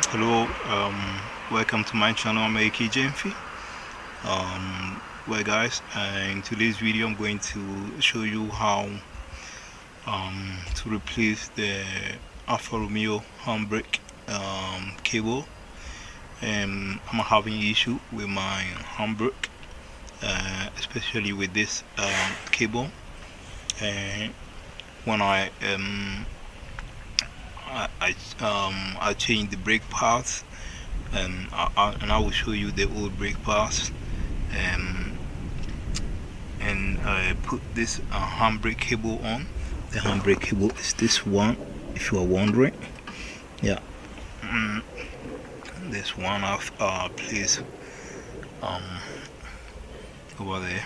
Hello, welcome to my channel. I'm AK Jamfi. Well, guys, in today's video, I'm going to show you how to replace the Alfa Romeo Handbrake cable. I'm having issue with my handbrake, especially with this cable. And when I change the brake pads, and I will show you the old brake pads, and I put this handbrake cable on. The handbrake cable is this one, if you are wondering. Yeah, this one I've placed over there.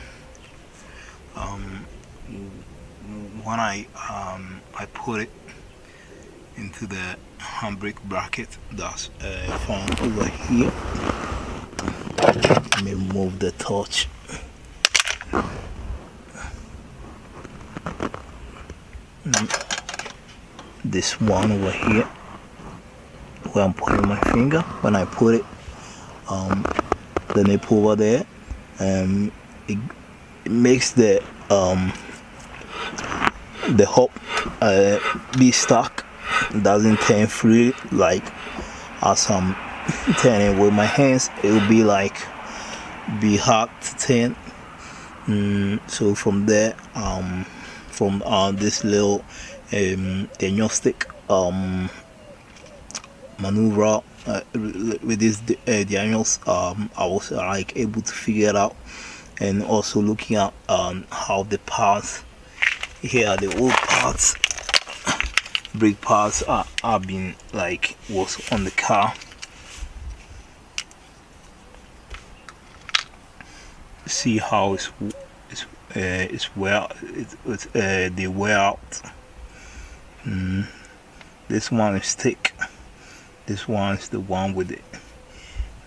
When I put it into the handbrake bracket that's found over here. Let me move the torch. This one over here, where I'm putting my finger, when I put it, the nipple over there, it makes the hop be stuck. It doesn't turn free like as I'm turning with my hands. It will be hard to turn. So from there, from this little diagnostic maneuver with this diagnosis, I was able to figure it out, and also looking at how the parts here are the old parts, brake parts are been was on the car. See how it's wear they wear out. This one is thick. This one is the one with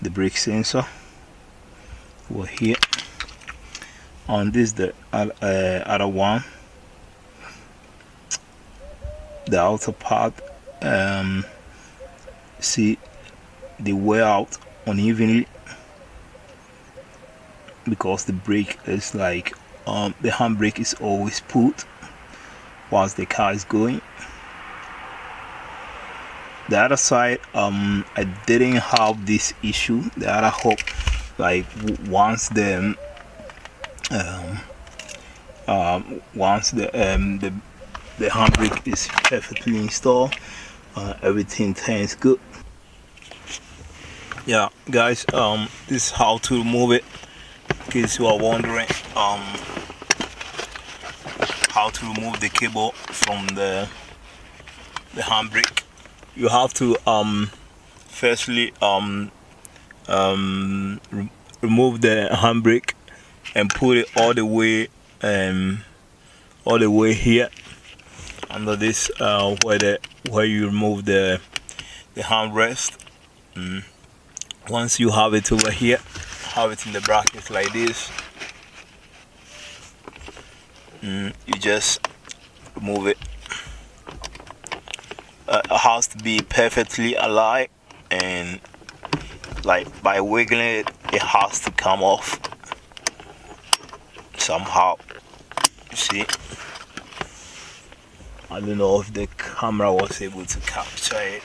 the brake sensor over here. On this the other one, the outer part. See, they wear out unevenly because the brake is the handbrake is always put whilst the car is going. The other side, I didn't have this issue. The other hop, once the handbrake is perfectly installed, everything turns good. Yeah, guys, this is how to remove it. In case you are wondering, how to remove the cable from the handbrake. You have to firstly remove the handbrake and put it all the way here under this where you remove the handrest. Once you have it over here, have it in the bracket like this, you just remove it. It has to be perfectly aligned, and by wiggling it, it has to come off somehow. You see, I don't know if the camera was able to capture it.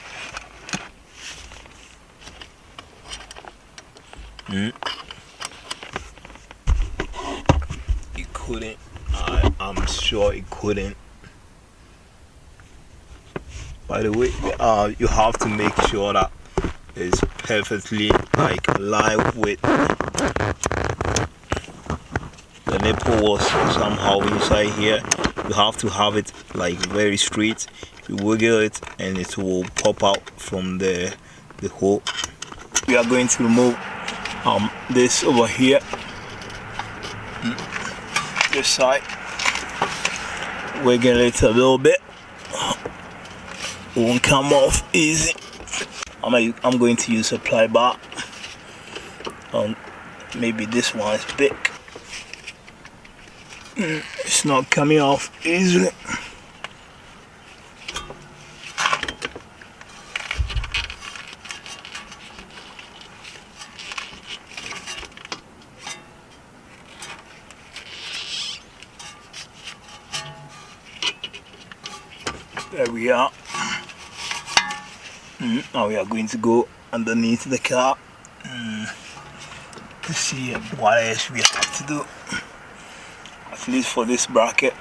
It couldn't. I'm sure it couldn't. By the way, you have to make sure that it's perfectly aligned with the nipple was somehow inside here. You have to have it very straight. You wiggle it and it will pop out from the hole. We are going to remove this over here, this side. Wiggle it a little bit. It won't come off easy. I'm going to use a ply bar. Maybe this one is big. It's not coming off easily. There we are. Now we are going to go underneath the car to see what else we have to do. At least for this bracket,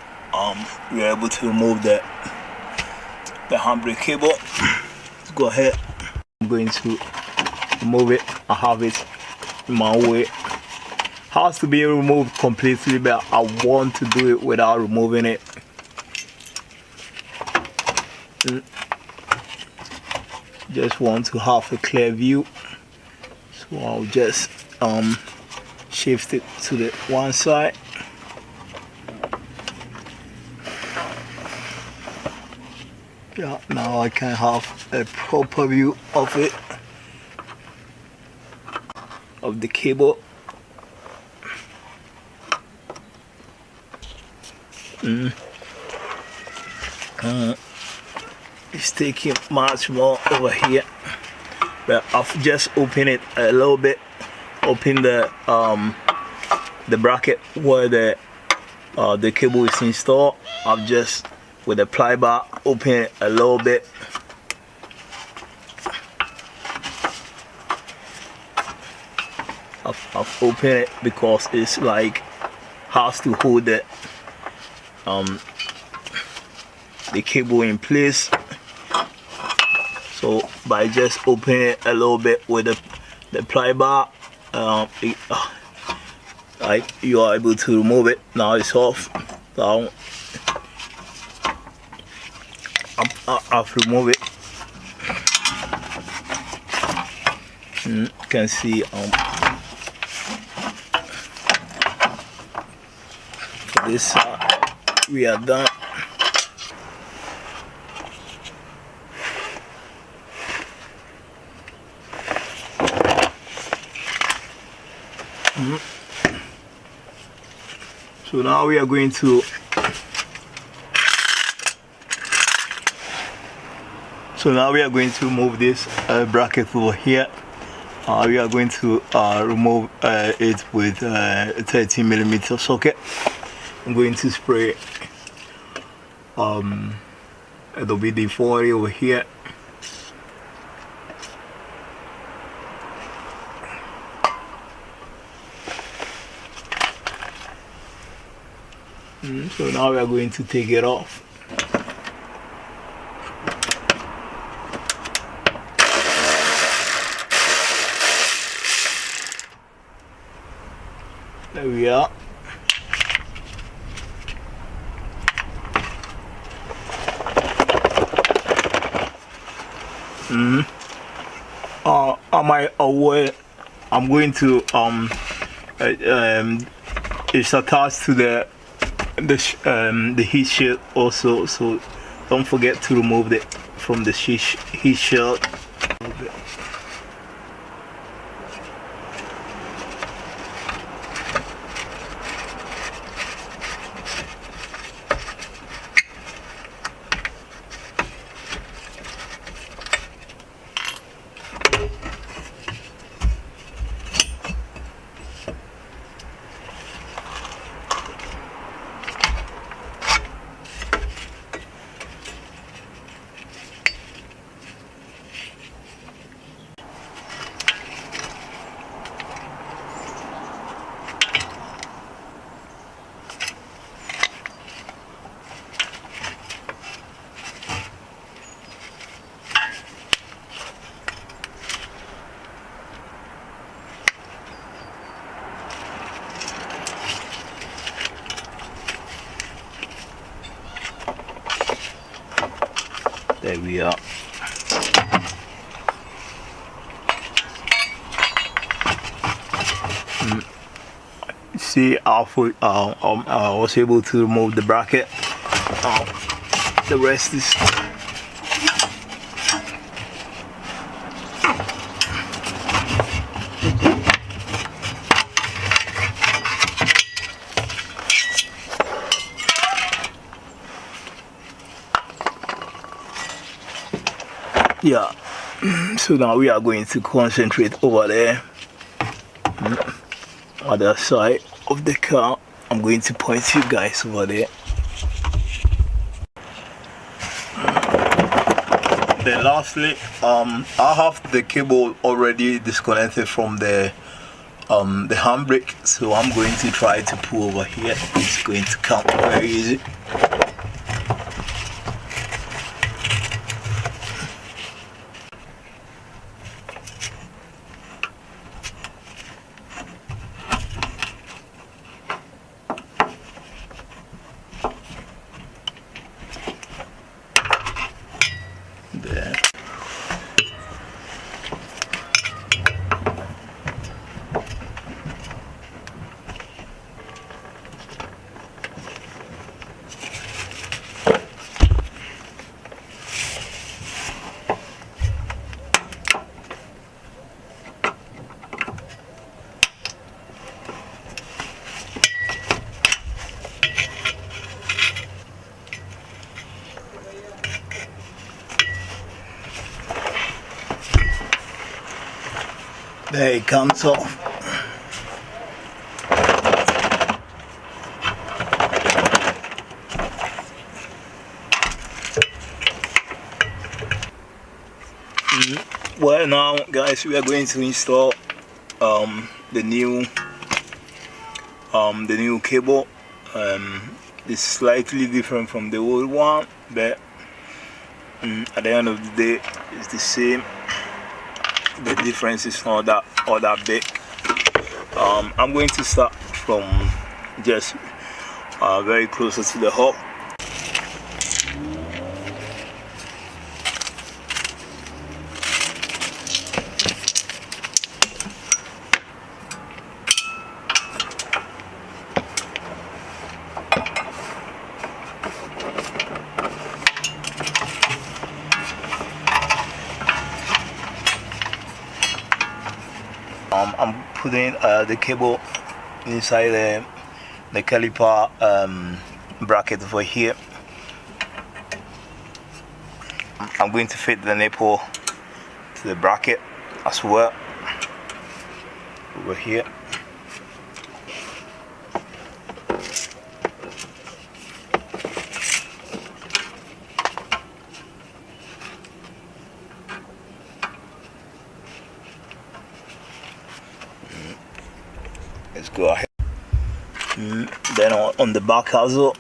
we are able to remove the handbrake cable. Let's go ahead. I'm going to remove it. I have it in my way. Has to be removed completely, but I want to do it without removing it. Just want to have a clear view, so I'll just shift it to the one side. Yeah, now I can have a proper view of it, of the cable. It's taking much more over here, but I've just opened it a little bit. Open the bracket where the cable is installed. I've just, with the ply bar, open it a little bit. I've opened it because it's like has to hold the cable in place. So by just opening it a little bit with the ply bar, you are able to remove it. Now it's off. So I've removed it. You can see for this side we are done. So now we are going to remove this bracket over here. We are going to remove it with a 13mm socket. I'm going to spray WD-40 over here. So now we are going to take it off. There we are. I'm going to it's attached to the heat shield also, so don't forget to remove it from the heat shield. There we are. See, I was able to remove the bracket. The rest is yeah. So now we are going to concentrate over there, other side of the car. I'm going to point you guys over there. Then lastly, I have the cable already disconnected from the handbrake, so I'm going to try to pull over here. It's going to come very easy. There. There it comes off. Well, now guys, we are going to install the new cable. It's slightly different from the old one, but at the end of the day it's the same. The difference is not that big. I'm going to start from just very closer to the hub. I'm putting the cable inside the caliper bracket over here. I'm going to fit the nipple to the bracket as well over here. Let's go ahead. Then on the back as well,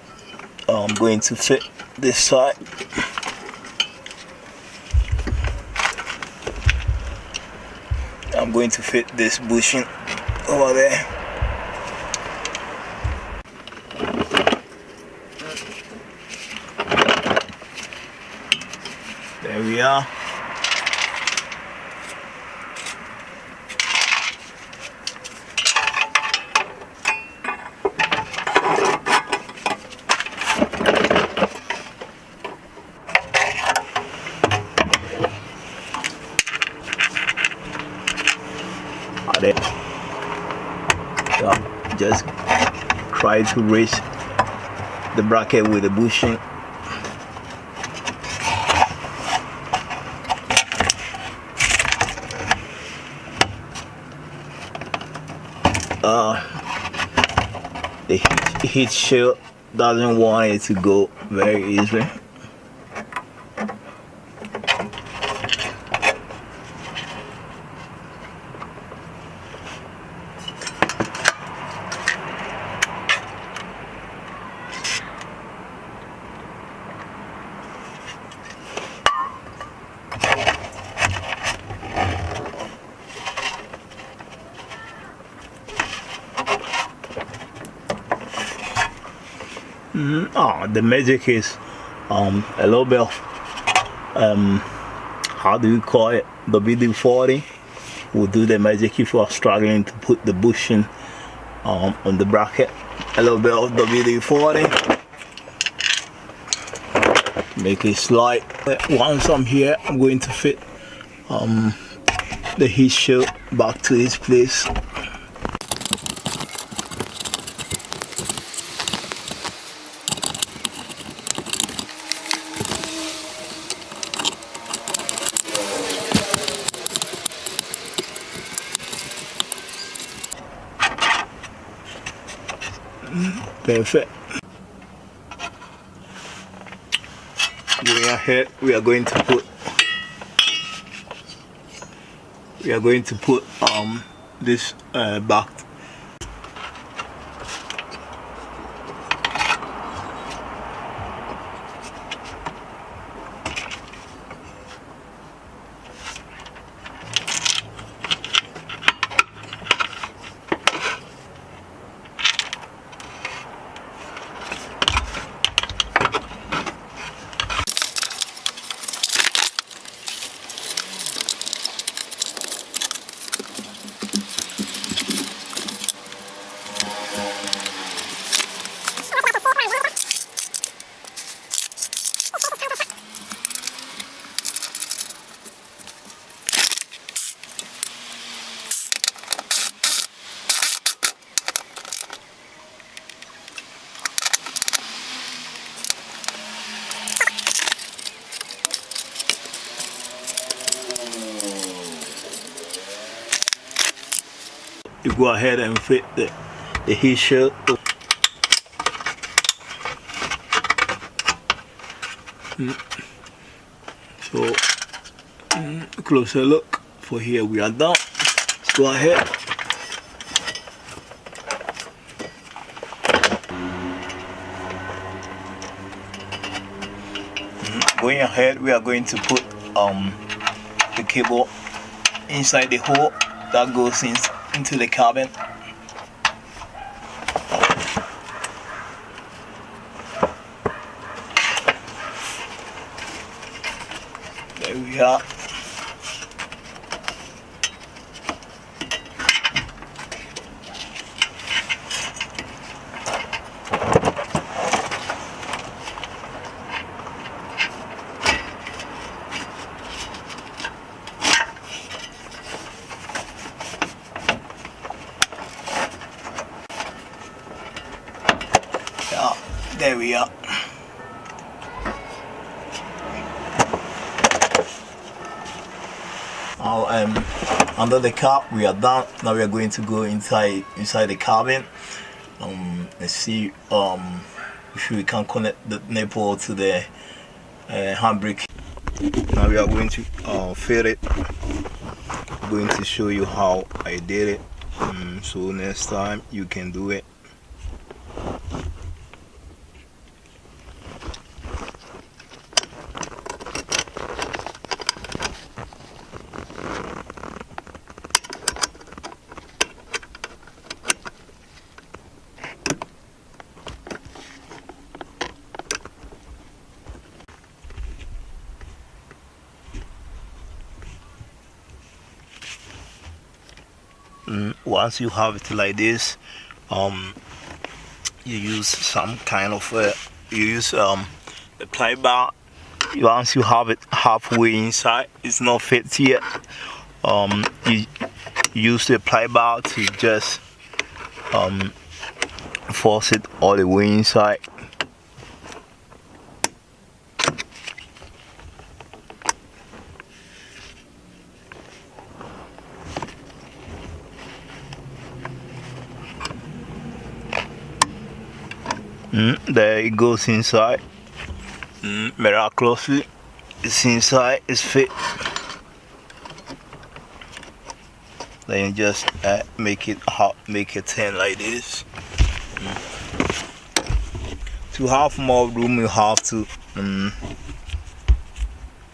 I'm going to fit this side. I'm going to fit this bushing over there. There we are. Just try to reach the bracket with the bushing. The heat shield doesn't want it to go very easily. The magic is a little bit of how do you call it, WD-40 will do the magic if you are struggling to put the bushing on the bracket. A little bit of WD-40 make it slide. Once I'm here, I'm going to fit the heat shield back to its place. Perfect. Going ahead, we are going to put we are going to put this back. You go ahead and fit the heat shield. So closer look for here. We are done. Let's go ahead. Going ahead, we are going to put the cable inside the hole that goes into the cabin. There we are. There we are. Now under the car we are done. Now we are going to go inside the cabin. Let's see if we can connect the nipple to the handbrake. Now we are going to fit it. I'm going to show you how I did it. So next time you can do it. Once you have it like this, you use some kind of you use the ply bar. Once you have it halfway inside, it's not fit yet. You use the ply bar to just force it all the way inside. There it goes inside. Miraculously, it's inside, it's fit. Then you just make it hot, make it thin like this. To have more room, you have to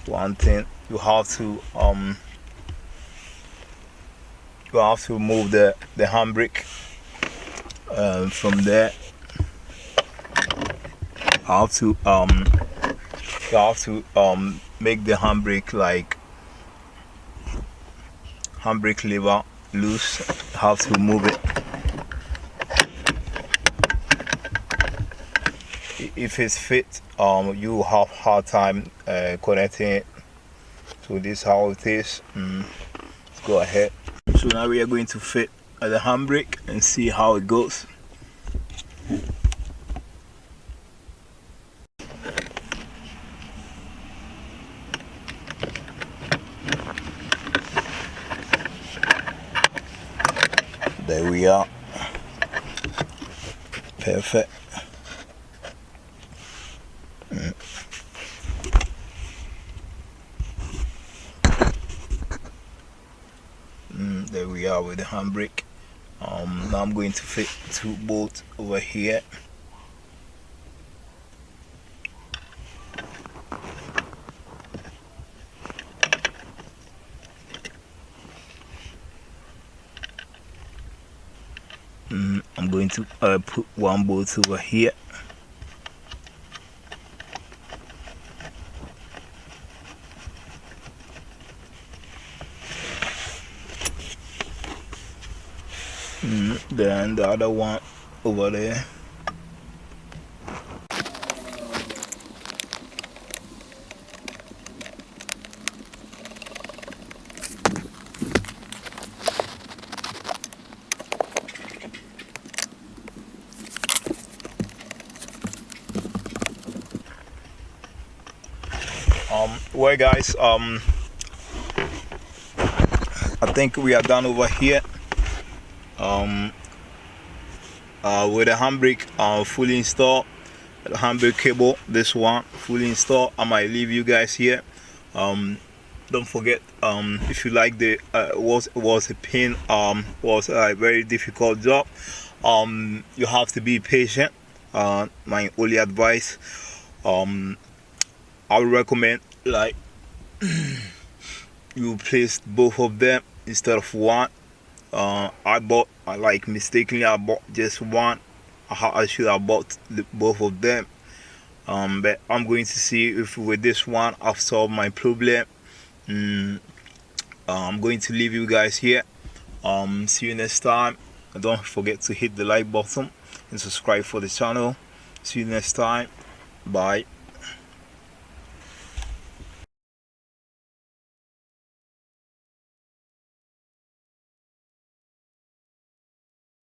one thing, you have to remove the handbrake from there. You have to make the handbrake like handbrake lever loose. You have to move it. If it's fit, you have hard time connecting it. So this is how it is. Let's go ahead. So now we are going to fit the handbrake and see how it goes. There we are. Perfect. There we are with the handbrake. Now I'm going to fit 2 bolts over here. I'm going to put 1 bolt over here. Then the other one over there. Well guys, I think we are done over here with the handbrake fully installed, the handbrake cable, this one fully installed. I might leave you guys here. Don't forget, if you like the was a pain, was a very difficult job. You have to be patient. My only advice, I would recommend, like, you place both of them instead of one. Mistakenly I bought just one. I should have bought both of them. But I'm going to see if with this one I've solved my problem. I'm going to leave you guys here. See you next time. And don't forget to hit the like button and subscribe for the channel. See you next time. Bye.